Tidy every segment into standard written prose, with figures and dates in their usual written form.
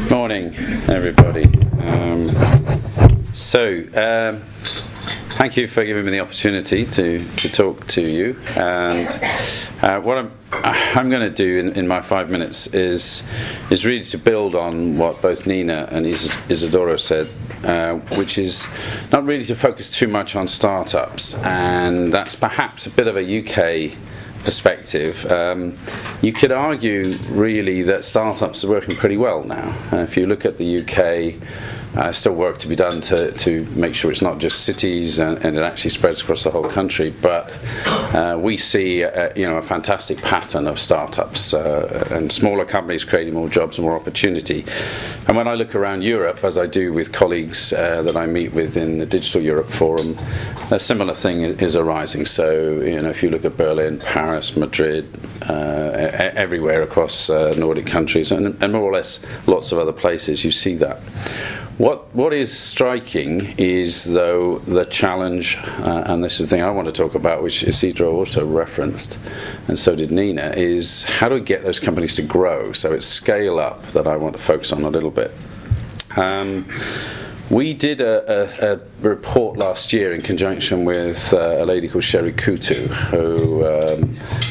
Morning, everybody. Thank you for giving me the opportunity to talk to you. And what I'm going to do in my 5 minutes is really to build on what both Nina and Isidoro said, which is not really to focus too much on startups, and that's perhaps a bit of a UK perspective. You could argue really that startups are working pretty well now. If you look at the UK, still work to be done to make sure it's not just cities and it actually spreads across the whole country, but we see a fantastic pattern of startups and smaller companies creating more jobs and more opportunity. And when I look around Europe, as I do with colleagues that I meet with in the Digital Europe Forum, a similar thing is arising. So if you look at Berlin, Paris, Madrid, everywhere across Nordic countries and more or less lots of other places, you see that. What is striking is, though, the challenge, and this is the thing I want to talk about, which Isidro also referenced, and so did Nina, is how do we get those companies to grow? So it's scale up that I want to focus on a little bit. We did a report last year in conjunction with a lady called Sherry Kutu, who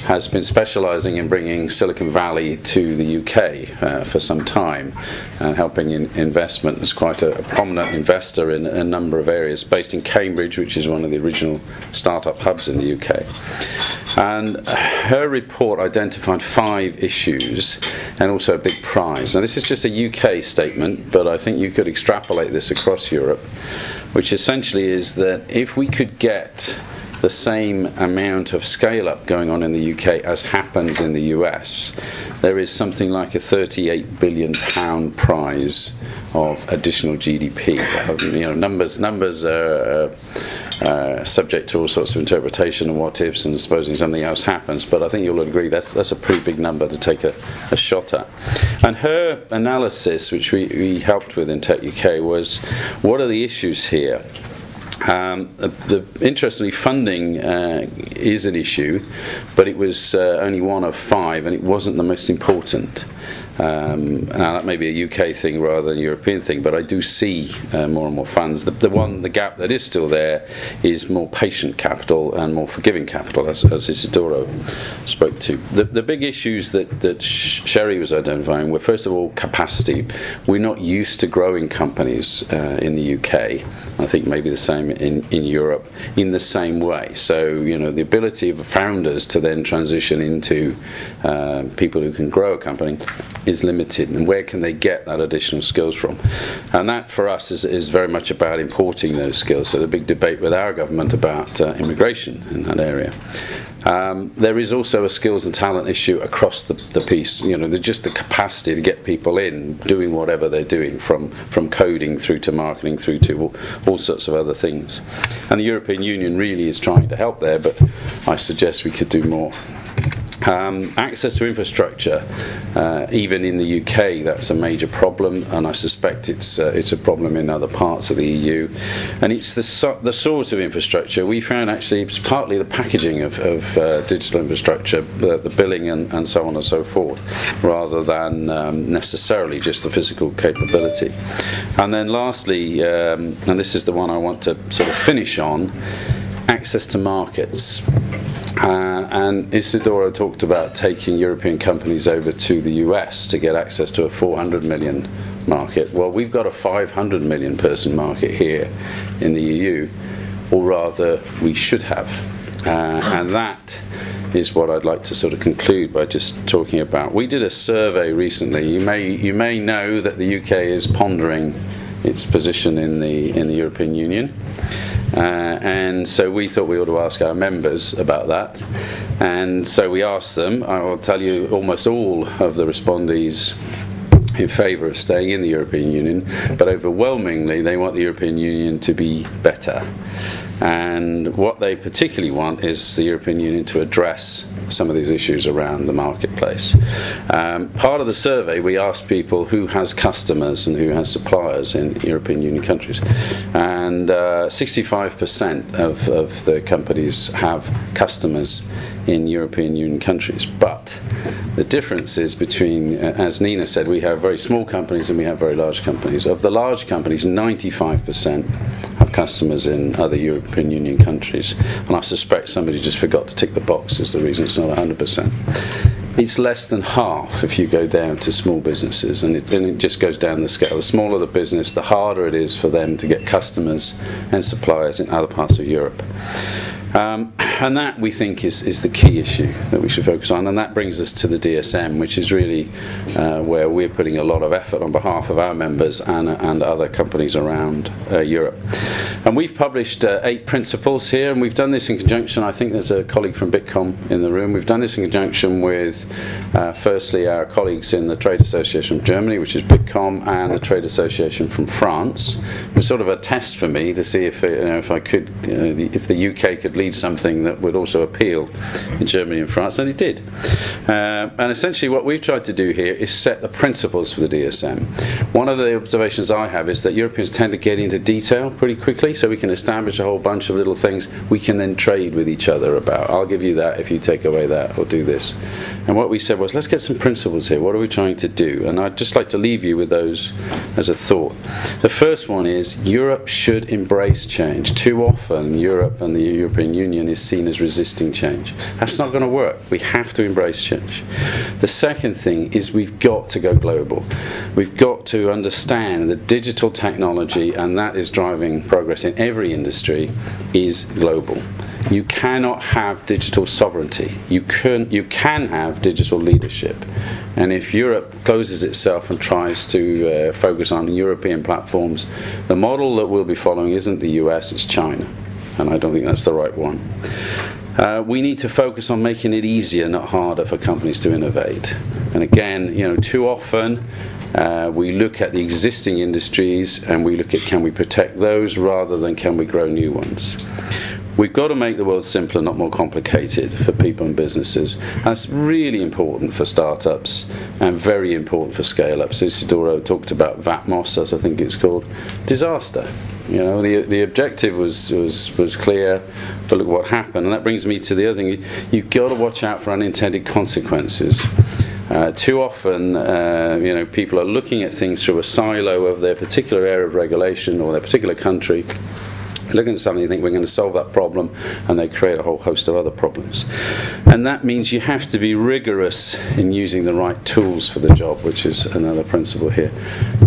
has been specialising in bringing Silicon Valley to the UK for some time and helping in investment. Is quite a prominent investor in a number of areas, based in Cambridge, which is one of the original startup hubs in the UK. And her report identified 5 issues and also a big prize. Now, this is just a UK statement, but I think you could extrapolate this across Europe, which essentially is that if we could get the same amount of scale-up going on in the UK as happens in the US, there is something like a £38 billion prize of additional GDP. Numbers are subject to all sorts of interpretation and what ifs and supposing something else happens, but I think you'll agree that's a pretty big number to take a shot at. And her analysis, which we helped with in TechUK, was what are the issues here? Interestingly, funding is an issue, but it was only one of 5, and it wasn't the most important. Now that may be a UK thing rather than a European thing, but I do see more and more funds. The gap that is still there is more patient capital and more forgiving capital, as Isidoro spoke to. The big issues that Sherry was identifying were, first of all, capacity. We're not used to growing companies in the UK. I think maybe the same in Europe in the same way. So the ability of founders to then transition into people who can grow a company is limited, and where can they get that additional skills from? And that for us is very much about importing those skills. So the big debate with our government about immigration in that area. There is also a skills and talent issue across the piece. Just the capacity to get people in doing whatever they're doing, from coding through to marketing through to all sorts of other things. And the European Union really is trying to help there, but I suggest we could do more. Access to infrastructure, even in the UK, that's a major problem, and I suspect it's a problem in other parts of the EU. And it's the sort of infrastructure we found actually it's partly the packaging of digital infrastructure, the billing and so on and so forth, rather than necessarily just the physical capability. And then lastly, and this is the one I want to sort of finish on, access to markets. And Isidoro talked about taking European companies over to the US to get access to a 400 million market. Well, we've got a 500 million person market here in the EU, or rather we should have. And that is what I'd like to sort of conclude by just talking about. We did a survey recently. You may know that the UK is pondering its position in the European Union. And so we thought we ought to ask our members about that. And so we asked them. I will tell you, almost all of the respondees in favour of staying in the European Union, but overwhelmingly they want the European Union to be better. And what they particularly want is the European Union to address some of these issues around the marketplace. Part of the survey, we asked people who has customers and who has suppliers in European Union countries. And 65% of the companies have customers in European Union countries. But the difference is between, as Nina said, we have very small companies and we have very large companies. Of the large companies, 95% have customers in other European Union countries. And I suspect somebody just forgot to tick the box is the reason it's not 100%. It's less than half if you go down to small businesses, and it just goes down the scale. The smaller the business, the harder it is for them to get customers and suppliers in other parts of Europe. And that, we think, is the key issue that we should focus on. And that brings us to the DSM, which is really where we're putting a lot of effort on behalf of our members and other companies around Europe. And we've published 8 principles here, and we've done this in conjunction. I think there's a colleague from Bitkom in the room. We've done this in conjunction with, firstly, our colleagues in the Trade Association of Germany, which is Bitkom, and the Trade Association from France. It was sort of a test for me to see if the UK could lead something that would also appeal in Germany and France, and it did. And essentially what we've tried to do here is set the principles for the DSM. One of the observations I have is that Europeans tend to get into detail pretty quickly, so we can establish a whole bunch of little things we can then trade with each other about. I'll give you that if you take away that, or do this. And what we said was, let's get some principles here. What are we trying to do? And I'd just like to leave you with those as a thought. The first one is Europe should embrace change. Too often Europe and the European Union is seen as resisting change. That's not going to work. We have to embrace change. The second thing is we've got to go global. We've got to understand that digital technology, and that is driving progress in every industry, is global. You cannot have digital sovereignty. You can have digital leadership. And if Europe closes itself and tries to focus on European platforms, the model that we'll be following isn't the US, it's China. And I don't think that's the right one. We need to focus on making it easier, not harder, for companies to innovate. And again, too often we look at the existing industries and we look at, can we protect those rather than can we grow new ones. We've got to make the world simpler, not more complicated, for people and businesses. That's really important for startups and very important for scale-ups. Isidoro talked about VATMOS, as I think it's called. Disaster. The objective was clear, but look what happened. And that brings me to the other thing. You've got to watch out for unintended consequences. Too often, people are looking at things through a silo of their particular area of regulation or their particular country. Looking at something, you think we're going to solve that problem, and they create a whole host of other problems. And that means you have to be rigorous in using the right tools for the job, which is another principle here.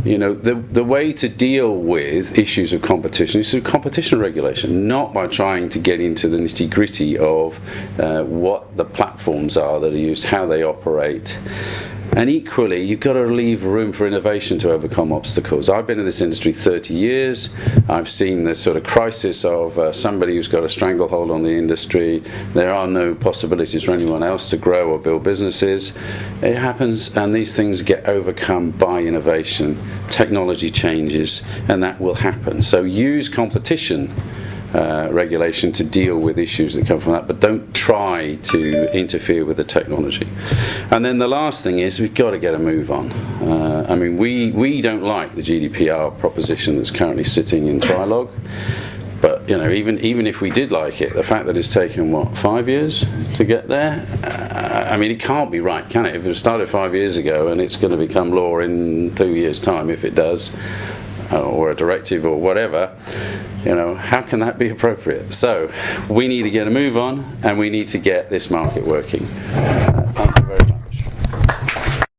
The way to deal with issues of competition is through competition regulation, not by trying to get into the nitty-gritty of what the platforms are that are used, how they operate. And equally, you've got to leave room for innovation to overcome obstacles. I've been in this industry 30 years. I've seen this sort of crisis of somebody who's got a stranglehold on the industry. There are no possibilities for anyone else to grow or build businesses. It happens, and these things get overcome by innovation. Technology changes, and that will happen. So use competition regulation to deal with issues that come from that, but don't try to interfere with the technology. And then the last thing is we've got to get a move on. We don't like the GDPR proposition that's currently sitting in trilogue, but even if we did like it, the fact that it's taken 5 years to get there, it can't be right, can it? If it started 5 years ago and it's going to become law in 2 years' time, if it does, or a directive or whatever, how can that be appropriate? So we need to get a move on, and we need to get this market working.